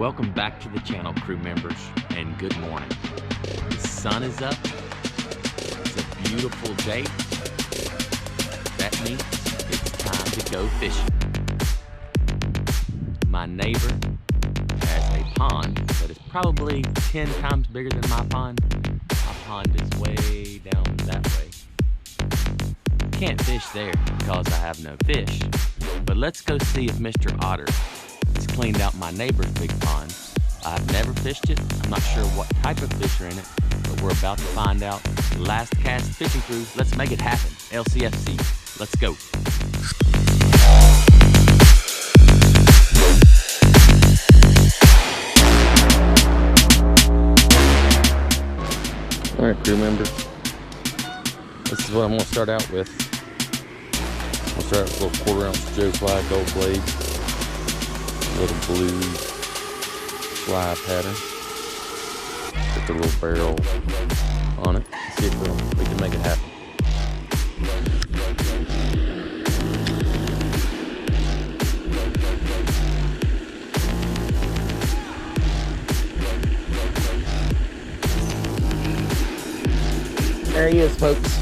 Welcome back to the channel, crew members, and good morning. The sun is up. It's a beautiful day. That means it's time to go fishing. My neighbor has a pond that is probably 10 times bigger than my pond. My pond is way down that way. Can't fish there because I have no fish. But let's go see if Mr. Otter has cleaned out my neighbor's big pond. I've never fished it. I'm not sure what type of fish are in it, but we're about to find out. Last Cast Fishing Crew, let's make it happen. LCFC, let's go. All right, crew members. This is what I'm gonna start out with. I'll start with a little 1/4 ounce Joe Fly gold blade, a little blue fly pattern. Put the little barrel on it. See if we can make it happen. There he is, folks.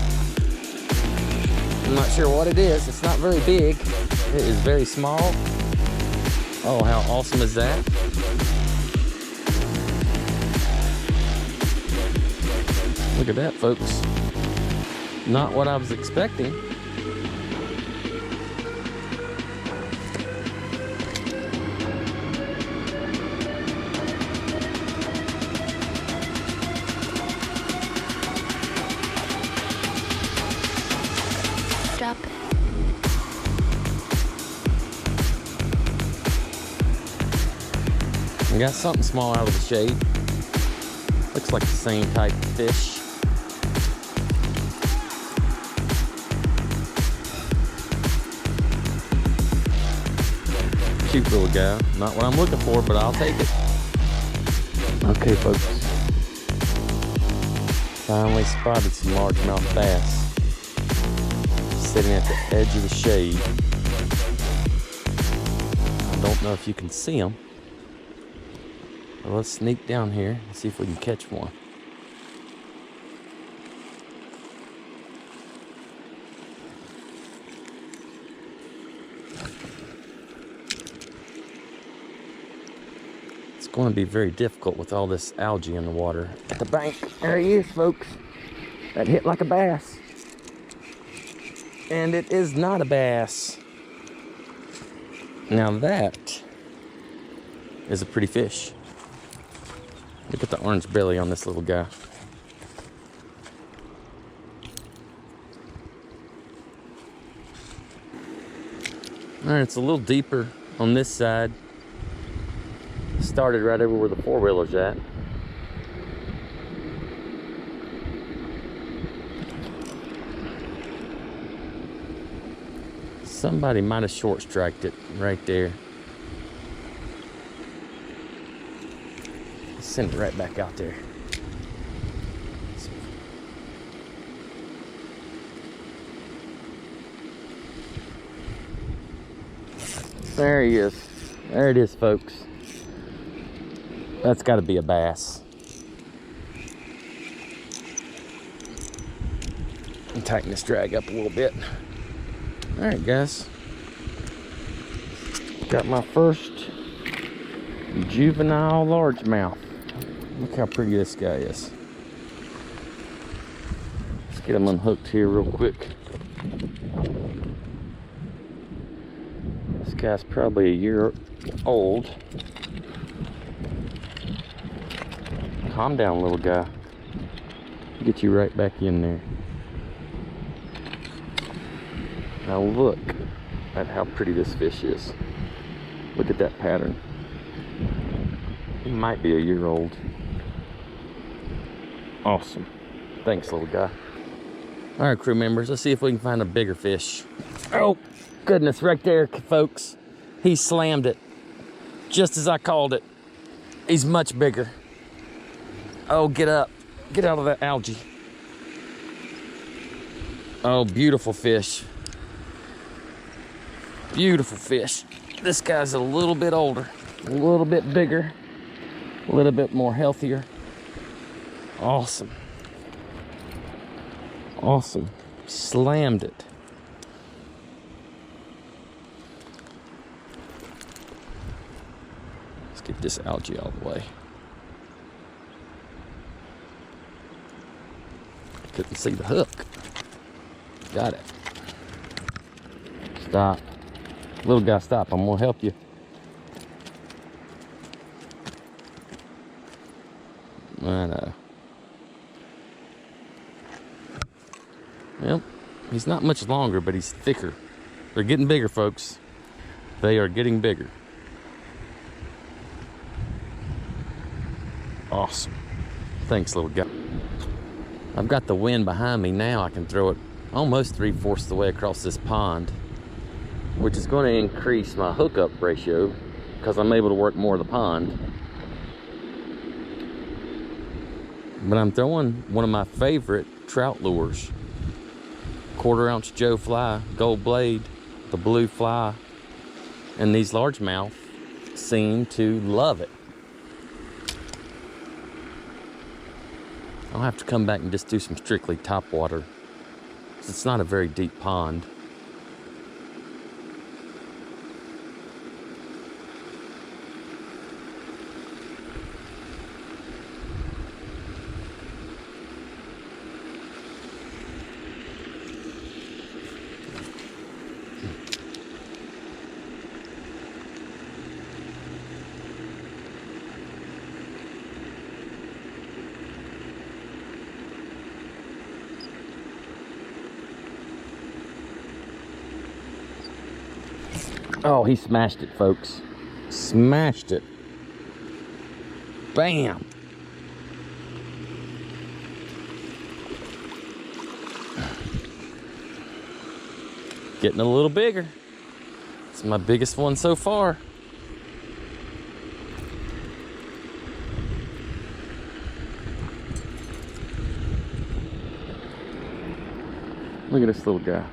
I'm not sure what it is. It's not very big. It is very small. Oh, how awesome is that? Look at that, folks. Not what I was expecting. Drop it. I got something small out of the shade. Looks like the same type of fish. Cute little guy. Not what I'm looking for, but I'll take it. Okay, folks. Finally spotted some largemouth bass sitting at the edge of the shade. I don't know if you can see them. But let's sneak down here and see if we can catch one. It's going to be very difficult with all this algae in the water. At the bank, there he is, folks. That hit like a bass. And it is not a bass. Now that is a pretty fish. Look at the orange belly on this little guy. All right, it's a little deeper on this side. Started right over where the four-wheeler's at. Somebody might have short-striked it right there. Send it right back out there. There he is. There it is, folks. That's got to be a bass. And tighten this drag up a little bit. All right, guys. Got my first juvenile largemouth. Look how pretty this guy is. Let's get him unhooked here real quick. This guy's probably a year old. Calm down, little guy. Get you right back in there. Now look at how pretty this fish is. Look at that pattern. He might be a year old. Awesome. Thanks, little guy. All right, crew members, let's see if we can find a bigger fish. Oh, goodness, right there, folks. He slammed it, just as I called it. He's much bigger. Oh, get up. Get out of that algae. Oh, beautiful fish. Beautiful fish. This guy's a little bit older, a little bit bigger. A little bit more healthier. Awesome. Awesome. Slammed it. Let's get this algae out of the way. Couldn't see the hook. Got it. Stop. Little guy, stop. I'm gonna help you. I know. Well, he's not much longer, but he's thicker. They're getting bigger, folks. They are getting bigger. Awesome. Thanks, little guy. I've got the wind behind me now. I can throw it almost 3/4 the way across this pond, which is going to increase my hookup ratio because I'm able to work more of the pond. But I'm throwing one of my favorite trout lures. 1/4 ounce Joe fly, gold blade, the blue fly, and these largemouth seem to love it. I'll have to come back and just do some strictly top water. It's not a very deep pond. Oh, he smashed it, folks. Smashed it. Bam. Getting a little bigger. It's my biggest one so far. Look at this little guy.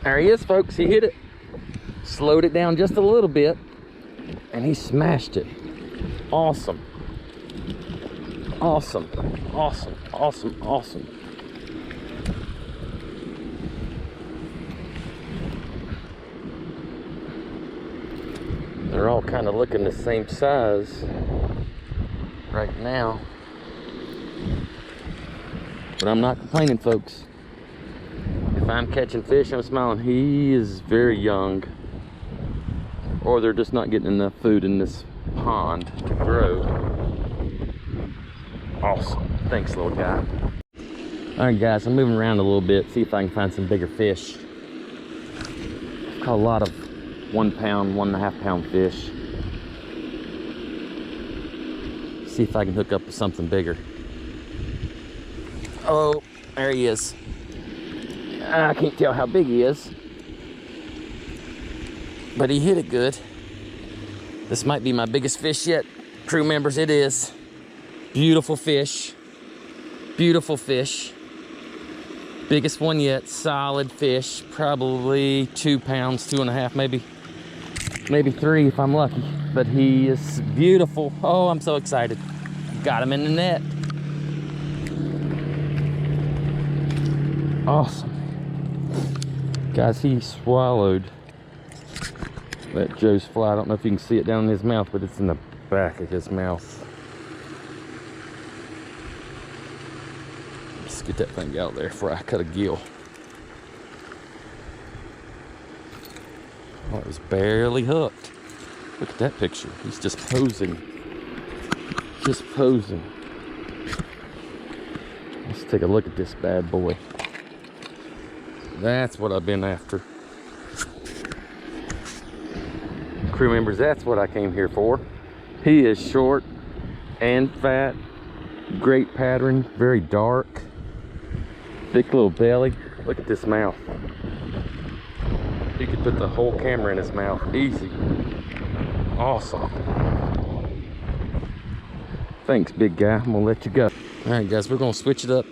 There he is, folks. He hit it. Slowed it down just a little bit, and he smashed it. Awesome. Awesome. Awesome. Awesome. Awesome. They're all kind of looking the same size right now. But I'm not complaining, folks. If I'm catching fish, I'm smiling. He is very young, or they're just not getting enough food in this pond to grow. Awesome. Thanks, little guy. All right, guys, I'm moving around a little bit, see if I can find some bigger fish. I've caught a lot of 1 pound, 1.5 pound fish. See if I can hook up with something bigger. Oh, there he is. I can't tell how big he is, but he hit it good. This might be my biggest fish yet. Crew members, it is. Beautiful fish. Beautiful fish. Biggest one yet. Solid fish. Probably 2 pounds, 2.5 maybe. Maybe 3 if I'm lucky. But he is beautiful. Oh, I'm so excited. Got him in the net. Awesome. Guys, he swallowed that Joe's fly. I don't know if you can see it down in his mouth, but it's in the back of his mouth. Let's get that thing out there before I cut a gill. Oh, it was barely hooked. Look at that picture. He's just posing. Just posing. Let's take a look at this bad boy. That's what I've been after. Crew members, that's what I came here for. He is short and fat, great pattern, very dark, thick little belly. Look at this mouth. You could put the whole camera in his mouth, easy. Awesome. Thanks, big guy. I'm gonna let you go. All right, guys, we're gonna switch it up.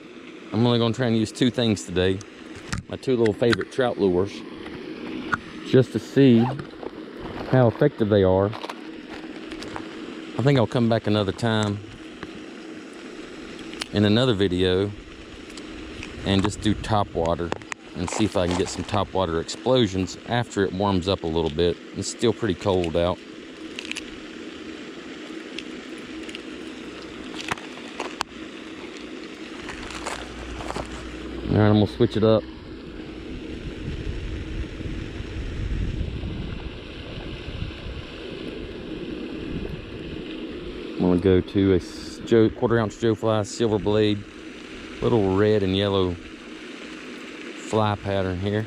I'm only gonna try and use 2 things today. My 2 little favorite trout lures, just to see how effective they are. I think I'll come back another time in another video and just do top water and see if I can get some top water explosions after it warms up a little bit. It's still pretty cold out. All right, I'm gonna switch it up. I'm gonna go to a quarter-ounce Joe Fly silver blade, little red and yellow fly pattern here.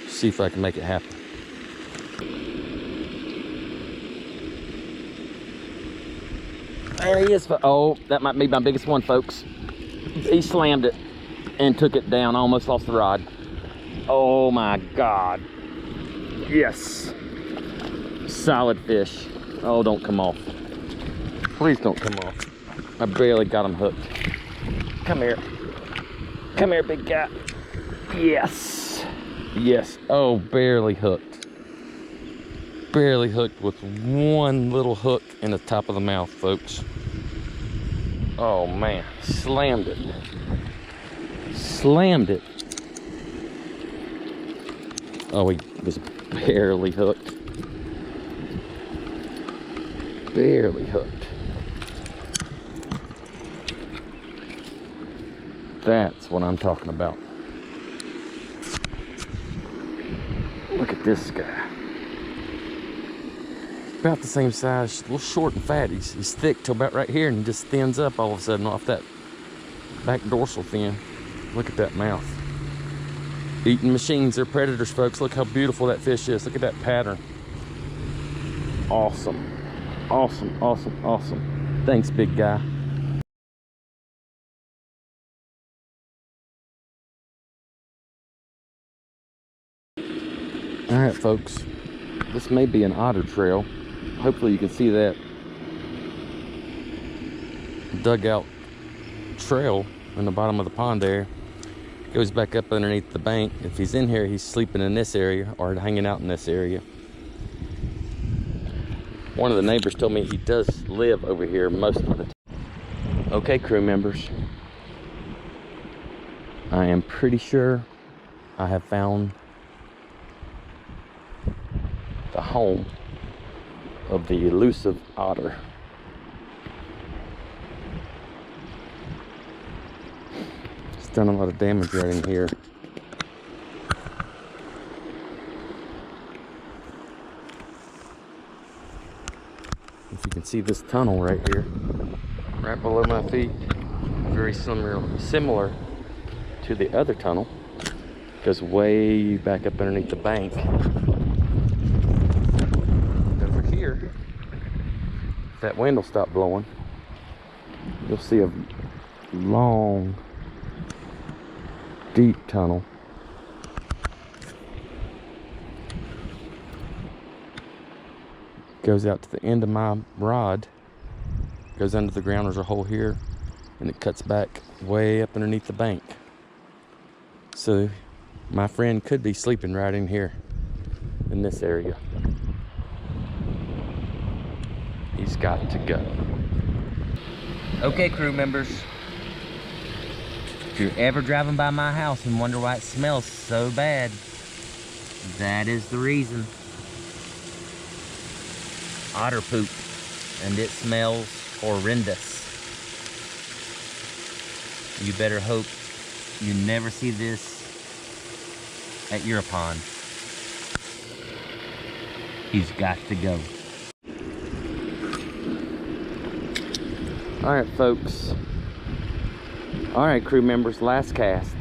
See if I can make it happen. There he is. Oh, that might be my biggest one, folks. He slammed it and took it down. Almost lost the rod. Oh my God. Yes. Solid fish. Oh, don't come off. Please don't come off. I barely got him hooked. Come here. Come here, big guy. Yes. Yes. Oh, barely hooked. Barely hooked with one little hook in the top of the mouth, folks. Oh man, slammed it. Slammed it. Oh, he was barely hooked. Barely hooked. That's what I'm talking about. Look at this guy. About the same size, a little short and fat. He's thick till about right here and just thins up all of a sudden off that back dorsal fin. Look at that mouth. Eating machines, they're predators, folks. Look how beautiful that fish is. Look at that pattern. Awesome. Awesome, awesome, awesome. Thanks, big guy. All right, folks. This may be an otter trail. Hopefully you can see that dugout trail in the bottom of the pond there. Goes back up underneath the bank. If he's in here, he's sleeping in this area or hanging out in this area. One of the neighbors told me he does live over here most of the time. Okay, crew members. I am pretty sure I have found the home of the elusive otter. It's done a lot of damage right in here. If you can see this tunnel right here, right below my feet, very similar to the other tunnel. Goes way back up underneath the bank. Here, if that wind will stop blowing, you'll see a long, deep tunnel. Goes out to the end of my rod, goes under the ground. There's a hole here, and it cuts back way up underneath the bank. So my friend could be sleeping right in here, in this area. He's got to go. Okay, crew members. If you're ever driving by my house and wonder why it smells so bad, that is the reason. Otter poop, and it smells horrendous. You better hope you never see this at your pond. He's got to go. All right, folks. All right, crew members, last cast.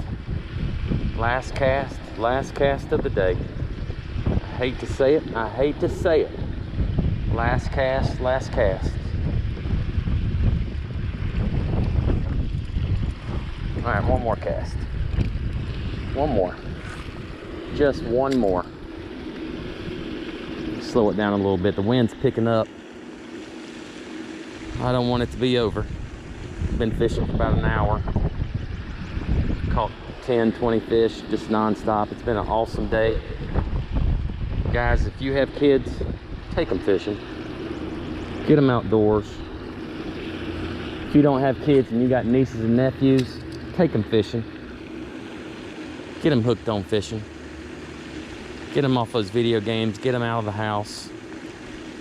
Last cast of the day. I hate to say it, I hate to say it. Last cast, last cast. All right, one more cast. One more. Just one more. Slow it down a little bit. The wind's picking up. I don't want it to be over. I've been fishing for about an hour. Caught 10, 20 fish just non-stop. It's been an awesome day. Guys, if you have kids, take them fishing. Get them outdoors. If you don't have kids and you got nieces and nephews, take them fishing. Get them hooked on fishing. Get them off those video games. Get them out of the house.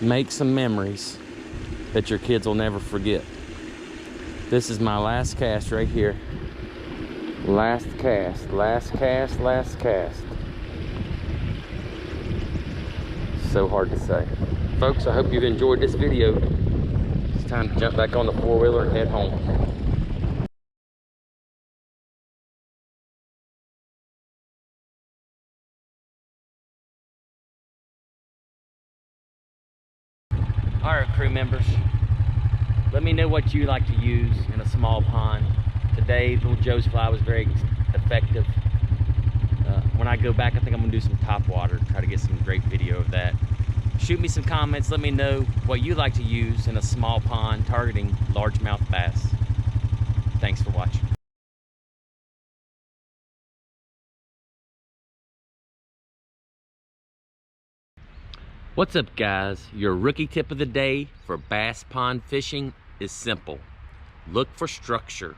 Make some memories that your kids will never forget. This is my last cast right here. Last cast, last cast, last cast. So hard to say. Folks, I hope you've enjoyed this video. It's time to jump back on the four-wheeler and head home. All right, crew members, let me know what you like to use in a small pond. Today, Little Joe's fly was very effective. When I go back, I think I'm gonna do some top water, try to get some great video of that. Shoot me some comments, let me know what you like to use in a small pond targeting largemouth bass. Thanks for watching. What's up, guys? Your rookie tip of the day for bass pond fishing is simple. Look for structure.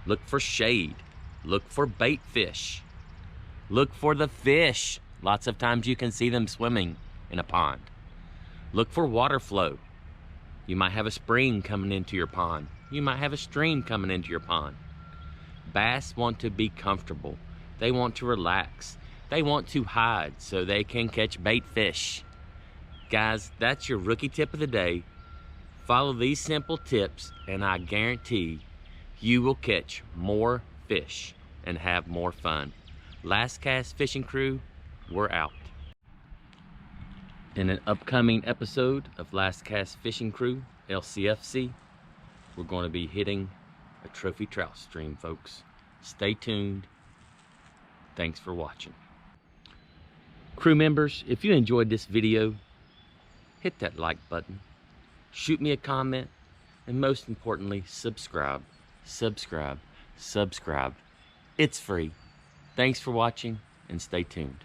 Look for shade. Look for bait fish. Look for the fish. Lots of times you can see them swimming in a pond. Look for water flow. You might have a spring coming into your pond. You might have a stream coming into your pond. Bass want to be comfortable. They want to relax. They want to hide so they can catch bait fish. Guys, that's your rookie tip of the day. Follow these simple tips and I guarantee you will catch more fish and have more fun. Last Cast Fishing Crew, we're out. In an upcoming episode of Last Cast Fishing Crew, LCFC, we're going to be hitting a trophy trout stream, folks. Stay tuned. Thanks for watching. Crew members, if you enjoyed this video, hit that like button, shoot me a comment, and most importantly, subscribe. Subscribe. Subscribe. It's free. Thanks for watching and stay tuned.